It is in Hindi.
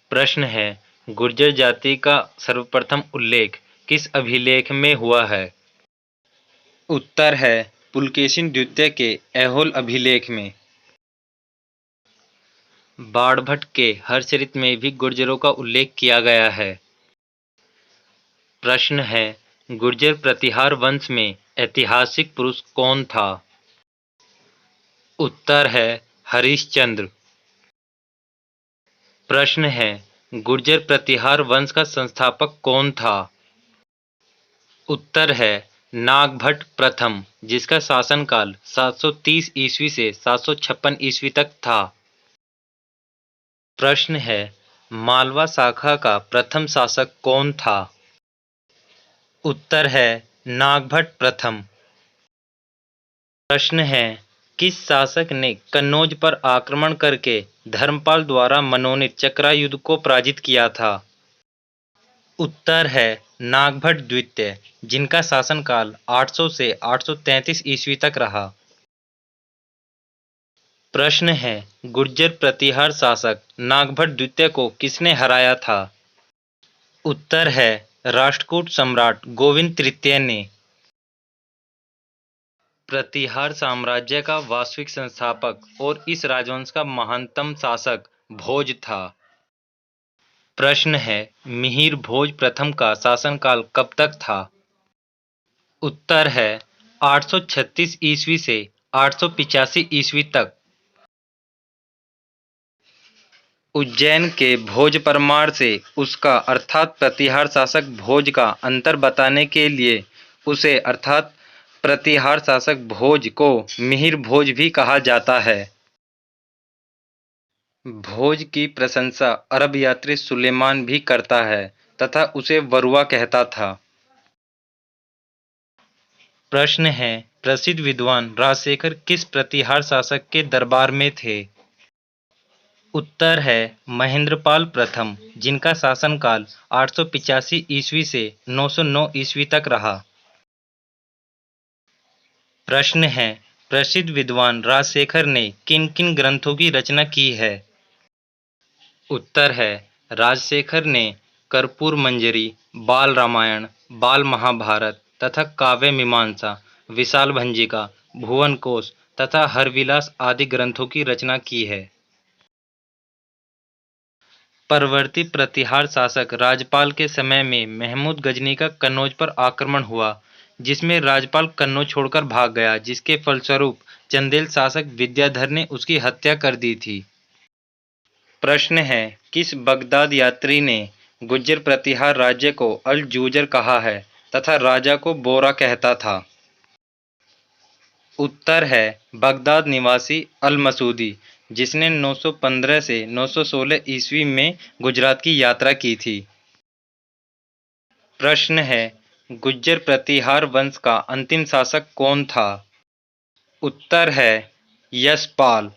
प्रश्न है, गुर्जर जाति का सर्वप्रथम उल्लेख किस अभिलेख में हुआ है? उत्तर है पुलकेशिन द्वितीय के ऐहोल अभिलेख में। बाणभट्ट के हर्षचरित में भी गुर्जरों का उल्लेख किया गया है। प्रश्न है, गुर्जर प्रतिहार वंश में ऐतिहासिक पुरुष कौन था? उत्तर है हरिश्चंद्र। प्रश्न है, गुर्जर प्रतिहार वंश का संस्थापक कौन था? उत्तर है नागभट्ट प्रथम, जिसका शासनकाल 730 ईस्वी से 756 ईस्वी तक था। प्रश्न है, मालवा शाखा का प्रथम शासक कौन था? उत्तर है नागभट्ट प्रथम। प्रश्न है, किस शासक ने कन्नौज पर आक्रमण करके धर्मपाल द्वारा मनोनीत चक्रायुद्ध को पराजित किया था? उत्तर है नागभट्ट द्वितीय, जिनका शासनकाल 800 से 833 ईस्वी तक रहा। प्रश्न है, गुर्जर प्रतिहार शासक नागभट्ट द्वितीय को किसने हराया था? उत्तर है राष्ट्रकूट सम्राट गोविंद तृतीय ने। प्रतिहार साम्राज्य का वास्तविक संस्थापक और इस राजवंश का महानतम शासक भोज था। प्रश्न है, मिहिर भोज प्रथम का शासनकाल कब तक था? उत्तर है 836 ईस्वी से 885 ईस्वी तक। उज्जैन के भोज परमार से उसका अर्थात प्रतिहार शासक भोज का अंतर बताने के लिए उसे अर्थात प्रतिहार शासक भोज को मिहिर भोज भी कहा जाता है। भोज की प्रशंसा अरब यात्री सुलेमान भी करता है तथा उसे वरुआ कहता था। प्रश्न है, प्रसिद्ध विद्वान राजशेखर किस प्रतिहार शासक के दरबार में थे? उत्तर है महेंद्रपाल प्रथम, जिनका शासनकाल 885 ईस्वी से 909 ईस्वी तक रहा। प्रश्न है, प्रसिद्ध विद्वान राजशेखर ने किन किन ग्रंथों की रचना की है? उत्तर है राजशेखर ने कर्पूर मंजरी, बाल रामायण, बाल महाभारत तथा काव्य मीमांसा, विशाल भंजिका, भुवन कोश तथा हरविलास आदि ग्रंथों की रचना की है। परवर्ती प्रतिहार शासक राजपाल के समय में महमूद गजनी का कन्नौज पर आक्रमण हुआ, जिसमें राजपाल कन्नौज छोड़कर भाग गया, जिसके फलस्वरूप चंदेल शासक विद्याधर ने उसकी हत्या कर दी थी। प्रश्न है, किस बगदाद यात्री ने गुर्जर प्रतिहार राज्य को अल जूजर कहा है तथा राजा को बोरा कहता था? उत्तर है बगदाद निवासी अल मसूदी, जिसने 915 से 916 ईस्वी में गुजरात की यात्रा की थी। प्रश्न है, गुर्जर प्रतिहार वंश का अंतिम शासक कौन था? उत्तर है यशपाल।